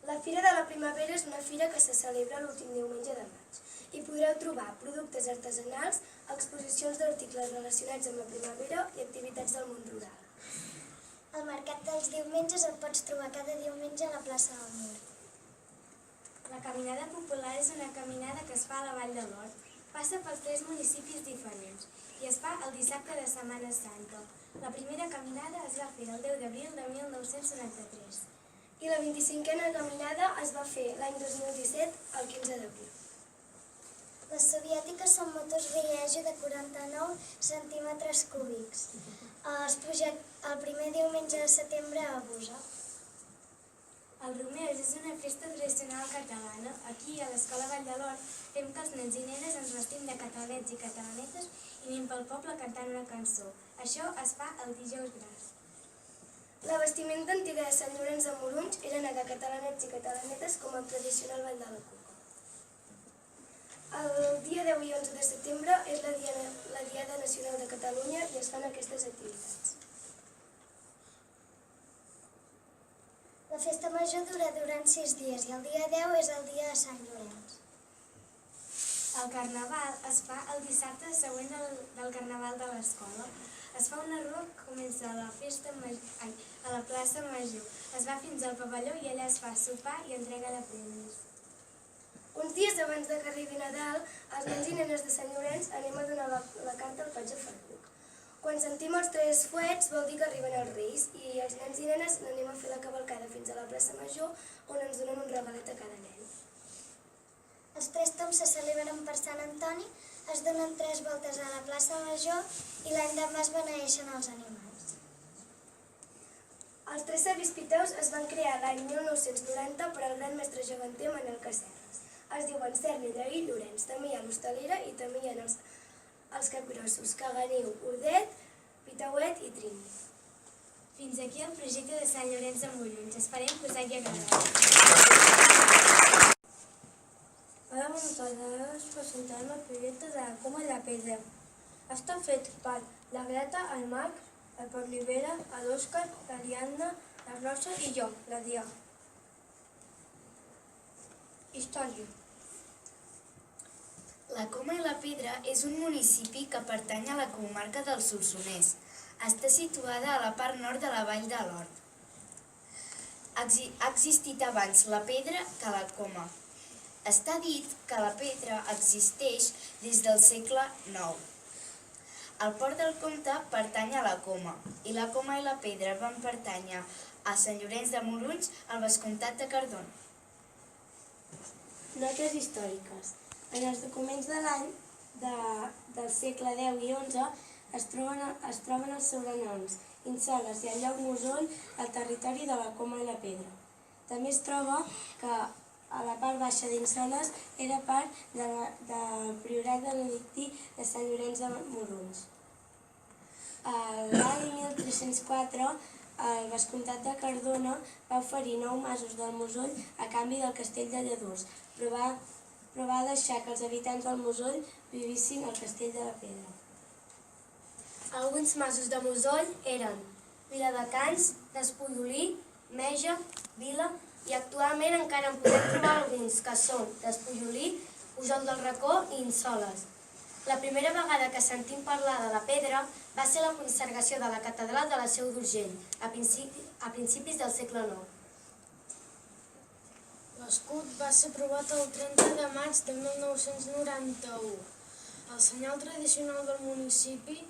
La Fira de la Primavera és una fira que se celebra l'últim diumenge de maig. Hi podreu trobar productes artesanals, exposicions d'articles relacionats amb la primavera i activitats del món rural. El mercat dels diumenges el pots trobar cada diumenge a la plaça del Mur. La caminada popular és una caminada que es fa a la Vall de l'Hort. Passa pels 3 municipis diferents i es fa el dissabte de Setmana Santa. La primera caminada es va fer el 10 d'abril de 1993 i la 25a caminada es va fer l'any 2017, el 15 d'abril. Les soviètiques són motos Riegio de 49 centímetres cúbics. Es puja el primer diumenge de setembre a Busa. El Romeus és una festa tradicional catalana. Aquí, a l'Escola Vall de l'Hort, fem que els nens i nenes ens vestim de catalanets i catalanetes i anem pel poble cantant una cançó. Això es fa el dijous gras. La vestimenta antiga de Sant Llorenç de Morunys era anar de catalanets i catalanetes com el tradicional Ball de la Coca. El dia 10 i 11 de setembre és la Diada Nacional de Catalunya i es fan aquestes activitats. La festa major dura durant 6 dies i el dia 10 és el dia de Sant Llorenç. El carnaval es fa el dissabte següent del carnaval de l'escola. Es fa una rua que comença a la plaça Major. Es va fins al pavelló i allà es fa sopar i entrega de premis. Uns dies abans que arribi Nadal, els nens i nenes de Sant Llorenç anem a donar la carta al patge Ferruc. Quan sentim els 3 fuets vol dir que arriben els Reis i els nens i nenes anem a fer la cavalcada fins a la plaça Major on ens donen un regalet a cada nen. Els préstecs se celebren per Sant Antoni, es donen 3 voltes a la plaça Major i l'endemà es beneeixen els animals. Els 3 savis piteus es van crear l'any 1990 per al gran mestre geganter Manel Casserres. Es diuen Cerni, Draí, Llorenç. També hi ha l'hostalera i també hi ha els capgrossos, Caganiu, Ordet, Pitauet i Trini. Fins aquí el projecte de Sant Llorenç de Morunys. Esperem que us hagi agradat. Hola, bones tardes. Us presentem el projecte de la Coma i la Pedra. Està fet per la Greta, el Marc, el Pau Rivera, l'Òscar, l'Ariadna, la Rosa i jo, la Dia. Història. La Coma i la Pedra és un municipi que pertany a la comarca del Solsonès. Està situada a la part nord de la Vall de l'Hort. Ha existit abans la Pedra que la Coma. Està dit que la Pedra existeix des del segle IX. El Port del Comte pertany a la Coma i la Coma i la Pedra van pertànyer a Sant Llorenç de Morunys al vescomtat de Cardona. Notes històriques. En els documents de l'any del segle X i XI es troben els sobrenoms Insoles i el lloc Musoll al territori de la Coma i la Pedra. També es troba que a la part baixa d'Insoles era part del priorat benedictí de Sant Llorenç de Morunys. L'any 1304 el vescomtat de Cardona va oferir 9 masos del Musoll a canvi del castell de Lladurs, però va deixar que els habitants del Musoll vivissin al castell de la Pedra. alguns masos de Musoll eren Viladecans, Despulliolí, Meja, Vila, i actualment encara en podem trobar alguns, que són Despulliolí, Pujol del Racó i Insoles. La primera vegada que sentim parlar de la pedra va ser la consagració de la catedral de la Seu d'Urgell, a principis del segle IX. L'escut va ser aprovat el 30 de maig de 1991. El senyal tradicional del municipi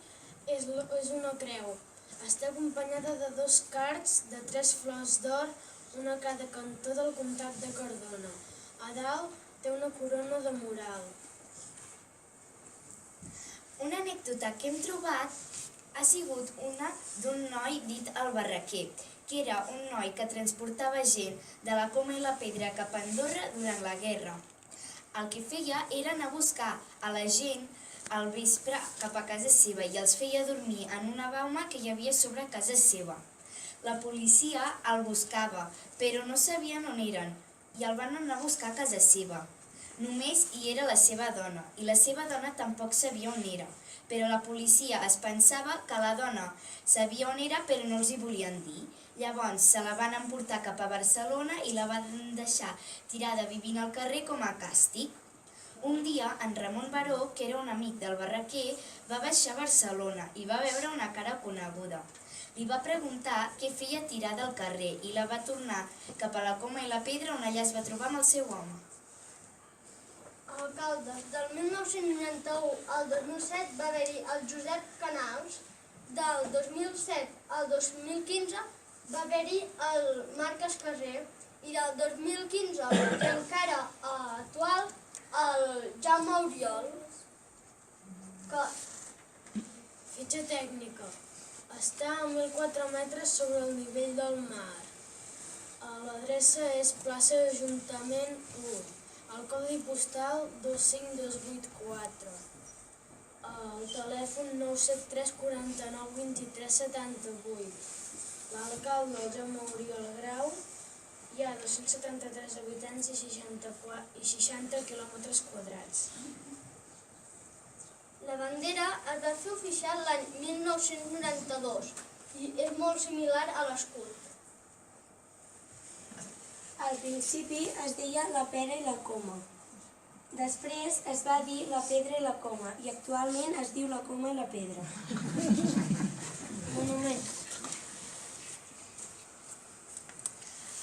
és una creu. Està acompanyada de 2 cards de 3 flors d'or, una a cada cantó del comtat de Cardona. A dalt té una corona de mural. Una anècdota que hem trobat ha sigut una d'un noi dit el Barraquer, que era un noi que transportava gent de la Coma i la Pedra cap a Andorra durant la guerra. El que feia era anar a buscar a la gent al vespre cap a casa seva i els feia dormir en una bauma que hi havia sobre casa seva. La policia el buscava, però no sabien on eren, i el van anar a buscar a casa seva. Només hi era la seva dona, i la seva dona tampoc sabia on era, però la policia es pensava que la dona sabia on era però no els hi volien dir. Llavors se la van emportar cap a Barcelona i la van deixar tirada vivint al carrer com a càstig. Un dia, en Ramon Baró, que era un amic del Barraquer, va baixar a Barcelona i va veure una cara coneguda. Li va preguntar què feia tirada al carrer i la va tornar cap a la Coma i la Pedra, on allà es va trobar amb el seu home. Alcalde, del 1991 al 2007 va haver-hi el Josep Canals, del 2007 al 2015 va haver-hi el Marc Escarrer i del 2015 i encara actual el Jaume Oriol. Fitxa tècnica. Està a 1.004 metres sobre el nivell del mar. L'adreça és plaça Ajuntament 1. El codi postal 25284. El telèfon 973 49 23 78. L'alcalde, el Jaume Oriol Grau. Hi ha 273 habitants i 60 quilòmetres quadrats. La bandera es va fer oficial l'any 1992 i és molt similar a l'escut. Al principi es deia la Pera i la Coma. Després es va dir la Pedra i la Coma i actualment es diu la Coma i la Pedra. Monument.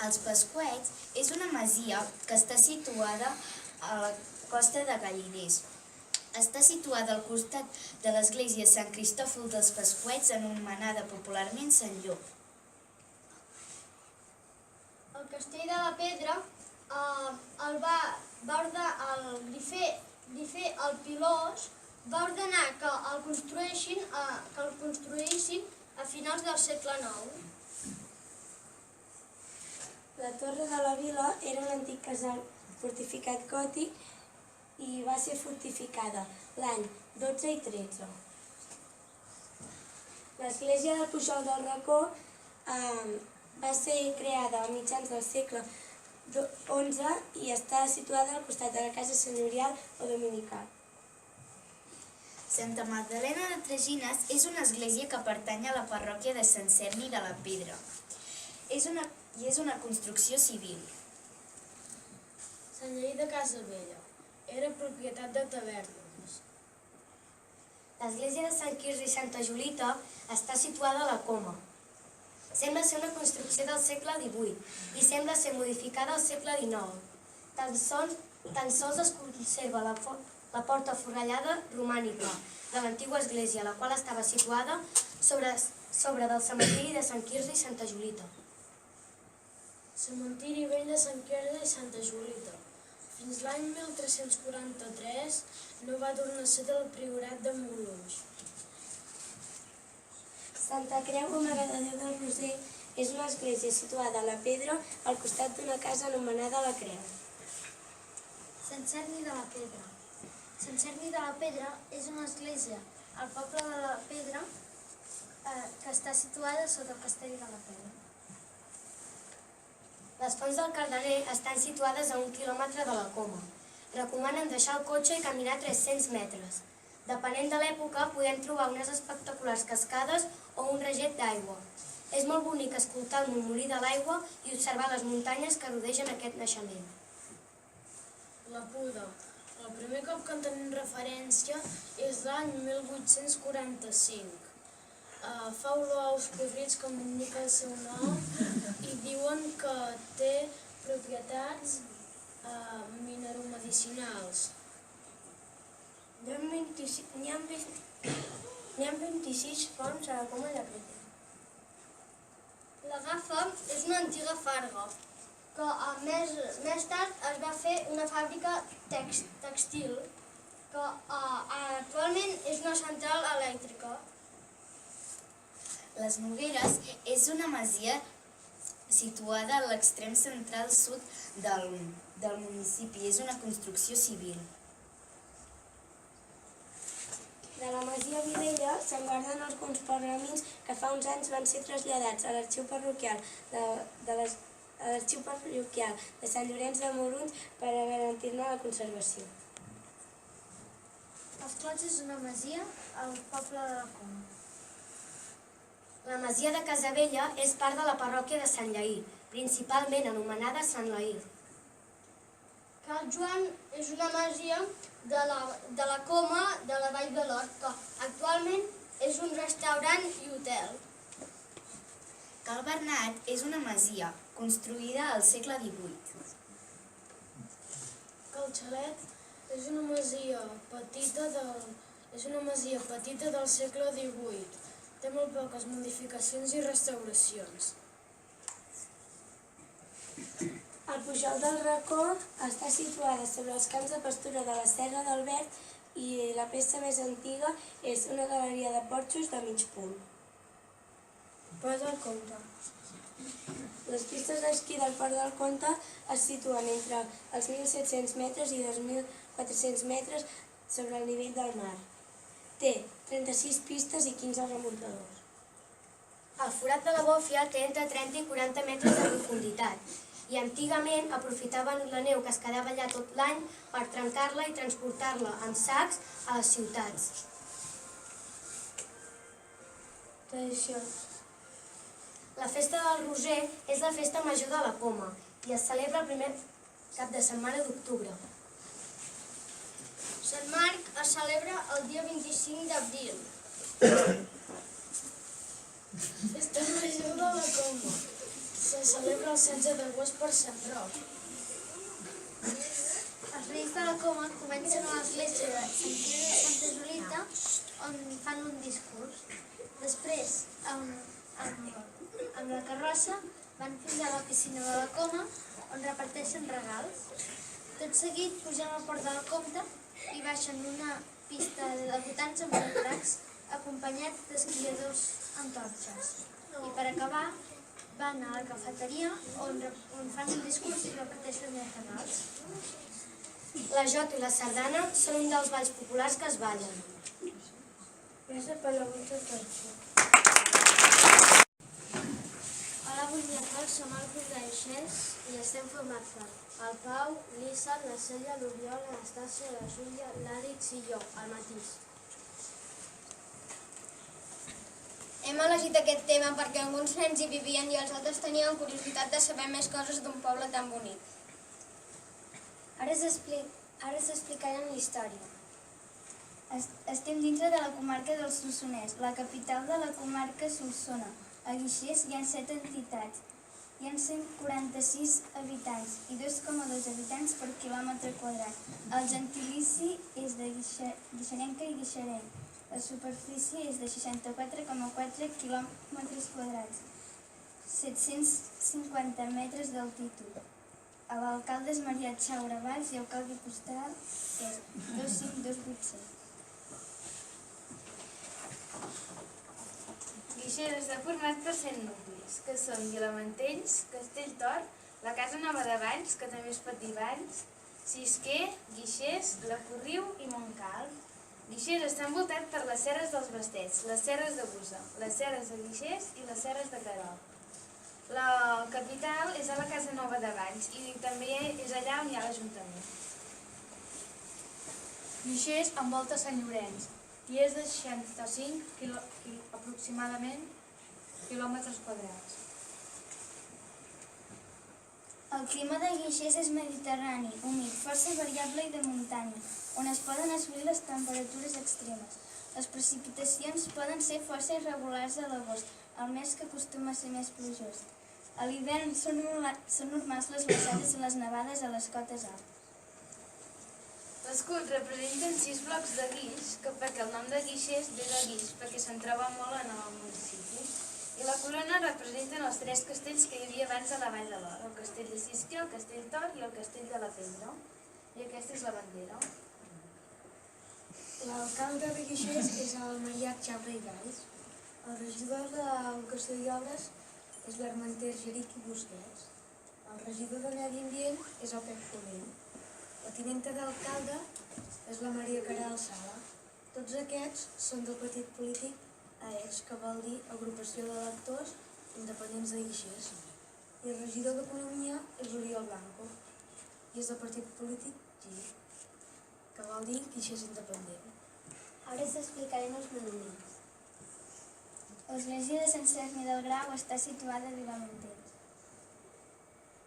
Els Pasquets és una masia que està situada a la costa de Galliners. Està situada al costat de l'església Sant Cristòfol dels Pasquets, anomenada popularment Sant Llop. El castell de la Pedra el Grifé el Pilós va ordenar que el construïssin a finals del segle IX. La Torre de la Vila era un antic casal fortificat gòtic i va ser fortificada l'any 12 i 13. L'església del Pujol del Racó va ser creada a mitjans del segle XI i està situada al costat de la casa senyorial o dominical. Santa Magdalena de Tragines és una església que pertany a la parròquia de Sant Cerni de la Pedra. És una construcció civil. Sant Lleí de Casa Vella. Era propietat de tavernes. L'església de Sant Quirze i Santa Julita està situada a la Coma. Sembla ser una construcció del segle XVIII i sembla ser modificada al segle XIX. Tan sols es conserva la porta forrellada romànica de l'antiga església, la qual estava situada sobre del cementiri de Sant Quirze i Santa Julita. Cementiri vell de Sant Quirze i Santa Julita. Fins l'any 1343 no va tornar a ser del priorat de Molons. Santa Creu Romana de Déu del Roser és una església situada a la Pedra al costat d'una casa anomenada la Creu. Sant Cerni de la Pedra. Sant Cerni de la Pedra és una església al poble de la Pedra que està situada sota el castell de la Pedra. Les fonts del Cardener estan situades a 1 quilòmetre de la Coma. Recomanen deixar el cotxe i caminar 300 metres. Depenent de l'època, podem trobar unes espectaculars cascades o un reget d'aigua. És molt bonic escoltar el murmurir de l'aigua i observar les muntanyes que rodegen aquest naixement. La Puda. El primer cop que en tenim referència és l'any 1845. Fa olor als podrits, com indica el seu nom, i diuen que té propietats mineromedicinals. N'hi ha 26 fonts a la Coma de Pedra. La Gafa és una antiga farga, que més tard es va fer una fàbrica textil, que actualment és una central elèctrica. Les Nogueres és una masia situada a l'extrem central sud del municipi. És una construcció civil. De la masia Vilella se'n guarden alguns pergamins que fa uns anys van ser traslladats a l'arxiu parroquial de Sant Llorenç de Morunys per a garantir-ne la conservació. Els Clots és una masia al poble de la Coma. La masia de Casavella és part de la parròquia de Sant Lleïr, principalment anomenada Sant Lleïr. Cal Joan és una masia de la Coma de la Vall de l'Hort, que actualment és un restaurant i hotel. Cal Bernat és una masia construïda al segle XVIII. Cal Xalet és una masia petita del segle XVIII. Té molt poques modificacions i restauracions. El Pujol del Racó està situada sobre els camps de pastura de la Serra del Verd i la peça més antiga és una galeria de porxos de mig punt. Port del Comte. Les pistes d'esquí del Port del Comte es situen entre els 1.700 metres i 2.400 metres sobre el nivell del mar. Té 36 pistes i 15 remuntadors. El forat de la Bòfia té entre 30 i 40 metres de profunditat i antigament aprofitaven la neu que es quedava allà tot l'any per trencar-la i transportar-la en sacs a les ciutats. Tradicions. La festa del Roser és la festa major de la Coma i es celebra el primer cap de setmana d'octubre. Sant Marc es celebra el dia 25 d'abril. Festa major de la Coma. Se celebra el 16 d'agost per Sant Roc. Els Reis de la Coma comencen a l'església de Sant Pere de Santa Julita, on fan un discurs. Després, amb la carrossa, van fins a la piscina de la Coma, on reparteixen regals. Tot seguit pugen al Port del Comte i baixen una pista de debutants amb dracs, acompanyats d'esquiadors amb torxes. I per acabar, van a la cafeteria on fan un discurs i reparteixen els regals. La jota i la sardana són un dels balls populars que es ballen. Gràcies per la vostra atenció. Hola, bon dia a tots, som el grup d'Aixers i estem formats per el Pau, l'Issa, la Cèlia, l'Oriol, l'Anastàcia, la Júlia, l'Àrix i jo, el Matís. Hem elegit aquest tema perquè alguns nens hi vivien i els altres tenien curiositat de saber més coses d'un poble tan bonic. Ara us explicarem la història. Estem dintre de la comarca del Solsonès, la capital de la comarca Solsona. A Guixers hi ha 7 entitats. Hi ha 146 habitants i 2,2 habitants per quilòmetre quadrat. El gentilici és de guixerenca i guixerenc. La superfície és de 64,4 quilòmetres quadrats, 750 metres d'altitud. L'alcalde és Maria Xaura Valls i el codi postal és 25287. Guixers està format per 100 nuclis, que són Vilamantells, Castelltort, la Casa Nova de Valls, que també es pot dir Valls, Sisquer, Guixers, la Corriu i Montcal. Guixers està envoltat per les serres dels Bastets, les serres de Busa, les serres de Guixers i les serres de Querol. La capital és a la Casa Nova de Valls i també és allà on hi ha l'Ajuntament. Guixers envolta Sant Llorenç i és de 65 aproximadament quilòmetres quadrats. El clima de Guixers és mediterrani, humit, força variable i de muntanya, on es poden assolir les temperatures extremes. Les precipitacions poden ser força irregulars a l'agost, el mes que acostuma a ser més plujós. A l'hivern són normals les glaçades i les nevades a les cotes altes. L'escut representa 6 blocs de guix, perquè el nom de Guixers ve de guix, perquè se'n troba molt en el municipi. I la corona representen els 3 castells que hi havia abans a la Vall de l'Or, el castell de Sisquer, el castell Tor i el castell de la Pedra. I aquesta és la bandera. L'alcalde de Guixers és el Marià Xabra i Valls. El regidor del Castell d'Obres és l'Armenter Geric i Busquets. El regidor de Medi Ambient és el Pep Colell. La tinenta d'alcalde és la Maria Caral Sala. Tots aquests són del partit polític AEX, que vol dir Agrupació d'Electors Independents de Guixers. I el regidor d'Economia és l'Oriol Blanco, i és del partit polític GIR, que vol dir Guixers Independent. Ara us explicarem els monuments. L'església de Sant Cerni del Grau està situada a Vilamentera.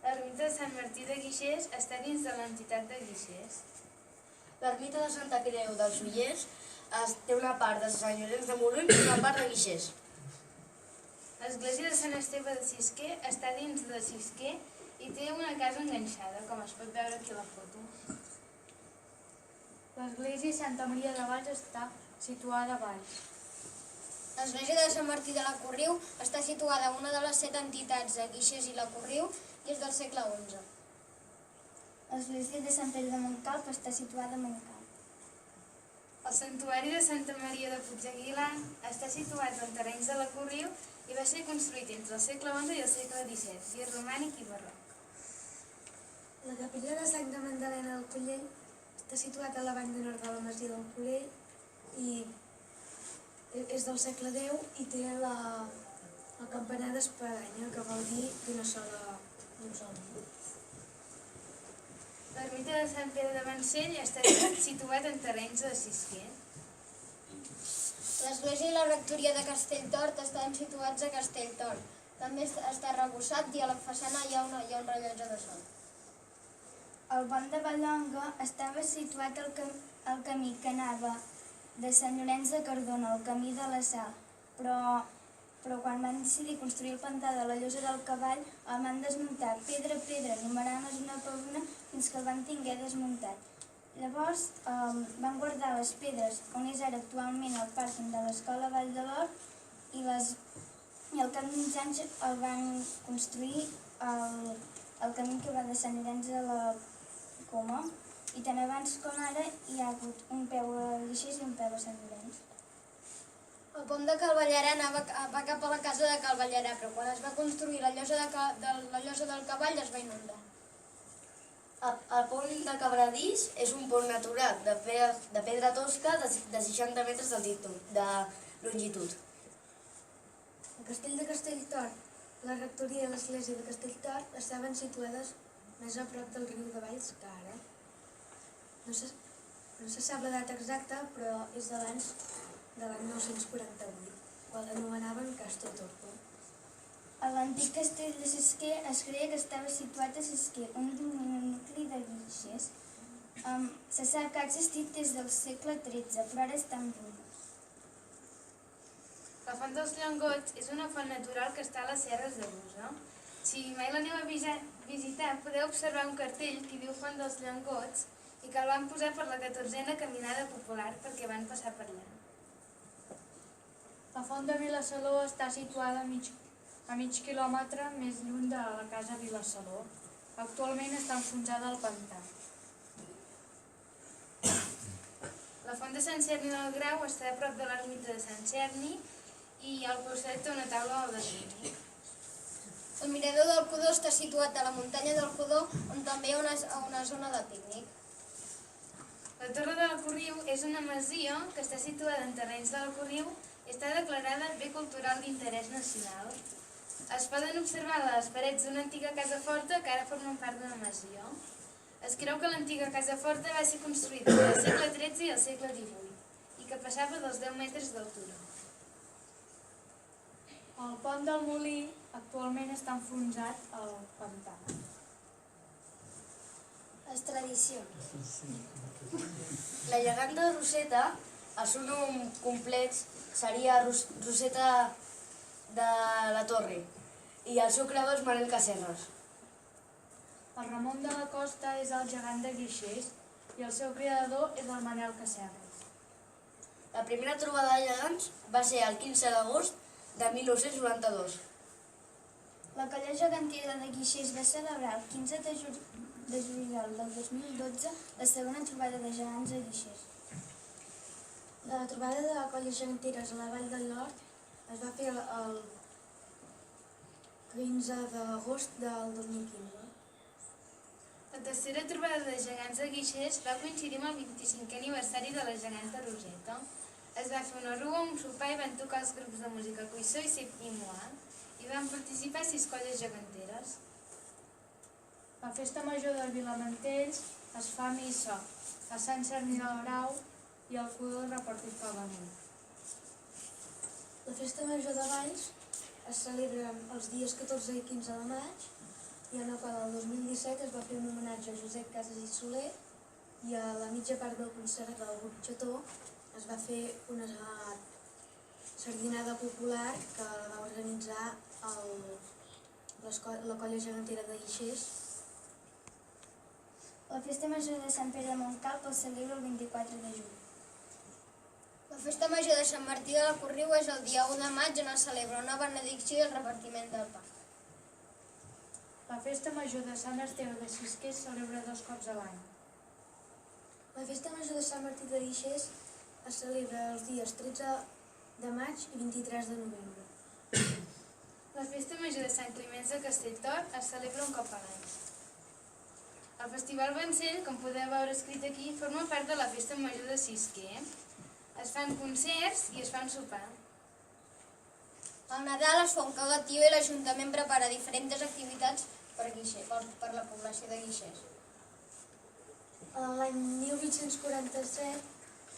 L'ermita de Sant Martí de Guixers està dins de l'entitat de Guixers. L'ermita de Santa Creu dels Ullers té una part de Sant Llorenç de Morunys i una part de Guixers. L'església de Sant Esteve de Sisquer està dins de Sisquer i té una casa enganxada, com es pot veure aquí a la foto. L'església Santa Maria de Valls està situada a Valls. L'església de Sant Martí de la Corriu està situada en una de les 7 entitats de Guixers i la Corriu i és del segle XI. L'església de Sant Pere de Montcalp està situada a Montcalp. El santuari de Santa Maria de Puigdeguilar està situat en terrenys de la Corriu i va ser construït entre el segle XI i el segle XVII, i és romànic i barroc. La capella de Santa Magdalena del Collell està situat a la banda nord de la masia del Collell i és del segle X i té el campanar d'espadanya, que vol dir d'un sol dit. L'ermita de Sant Pere de Mansell està situat en terrenys de Sisquer. L'església i la rectoria de Castelltort estan situats a Castelltort. També està arrebossat i a la façana hi ha un rellotge de sol. El pont de Ballonga estava situat al camí que anava de Sant Llorenç de Cardona, el camí de la Sal, però quan van decidir construir el pantà de la Llosa del Cavall el van desmuntar pedra a pedra, numerant-les una per una fins que el van tinguer desmuntat. Llavors van guardar les pedres on és ara actualment el pàrquing de l'Escola Vall de l'Or i al cap d'uns anys el van construir el camí que va de Sant Llorenç a la Coma, i tant abans com ara hi ha hagut un peu a Guixers i un peu a Sant Llorenç. El pont de Calvallarà va cap a la casa de Calvallarà, però quan es va construir la llosa del Cavall es va inundar. El pont de Cabradís és un pont natural de pedra tosca de 60 metres de longitud. El castell de Castelltort, la rectoria i l'església de Castelltort estaven situades més a prop del riu de Valls que ara. No se sap la data exacta, però és de l'any 948, quan l'anomenaven Castro Torpo. A l'antic castell de Sisquer es creia que estava situat a Sisquer, un nucli de Guixers. Se sap que ha existit des del segle XIII, però ara està en ruïnes. La Font dels Llengots és una font natural que està a les serres de Brusa. Si mai l'aneu a visitar, podeu observar un cartell que diu Font dels Llengots i que el van posar per la 14a Caminada Popular perquè van passar per allà. La font de Vilasaló està situada a mig quilòmetre més lluny de la casa Vilasaló. Actualment està enfonsada al pantà. La font de Sant Cerni del Grau està a prop de l'ermita de Sant Cerni i al costat té una taula al desvini. El mirador del Codó està situat a la muntanya del Codó, on també hi ha una zona de pícnic. La Torre de la Corriu és una masia que està situada en terrenys de la Corriu i està declarada Bé Cultural d'Interès Nacional. Es poden observar les parets d'una antiga casa forta que ara formen part d'una masia. Es creu que l'antiga casa forta va ser construïda entre el segle XIII i el segle XVIII i que passava dels 10 metres d'altura. El pont del molí actualment està enfonsat al pantà. Les tradicions. La geganta de Roseta, el seu nom complex seria Roseta de la Torre i el seu creador és Manel Caserres. El Ramon de la Costa és el gegant de Guixers i el seu creador és el Manel Caserres. La primera trobada de gegants va ser el 15 d'agost de 1992. La colla gegantera de Guixers va celebrar el 15 de juliol del 2012 la segona trobada de gegants a Guixers. La trobada de la colla geganteres a la Vall de l'Hort es va fer el 15 d'agost del 2015. La tercera trobada de gegants de Guixers va coincidir amb el 25è aniversari de les gegants de Roseta. Es va fer una rua, un sopar i van tocar els grups de música Cuissó i Moà i van participar 6 colles geganteres. La festa major de Vilamantells es fa a missa a Sant Cerni del Grau i al Cudó repartit pel Benet. La festa major de Valls es celebra els dies 14 i 15 de maig i en el qual el 2017 es va fer un homenatge a Josep Casas i Soler i a la mitja part del concert del grup Xató es va fer una sardinada popular que va organitzar la colla gegantera de Guixers. La festa major de Sant Pere de Montcalp es celebra el 24 de juny. La festa major de Sant Martí de la Corriu és el dia 1 de maig on es celebra una benedicció i el repartiment del pa. La festa major de Sant Esteve de Sisquer es celebra 2 cops a l'any. La festa major de Sant Martí de Guixers es celebra els dies 13 de maig i 23 de novembre. La festa major de Sant Climenç de Castelltor es celebra un cop a l'any. El Festival Vencell, com podeu veure escrit aquí, forma part de la festa major de Sisquer. Es fan concerts i es fan sopar. Al Nadal es fa un cagatiu i l'Ajuntament prepara diferents activitats per la població de Guixers. L'any 1847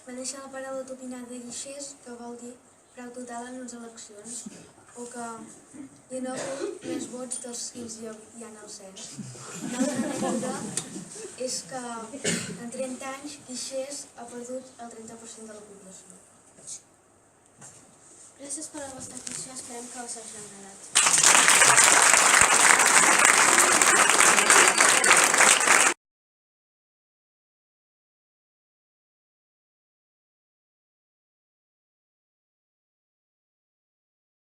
va néixer la paraula topinat de Guixers, que vol dir preu total en les eleccions, o que hi ha hagut més vots dels que hi ha al cens. Una altra anècdota és que en 30 anys Guixers ha perdut el 30% de la població. Gràcies per la vostra atenció, esperem que us hagi agradat.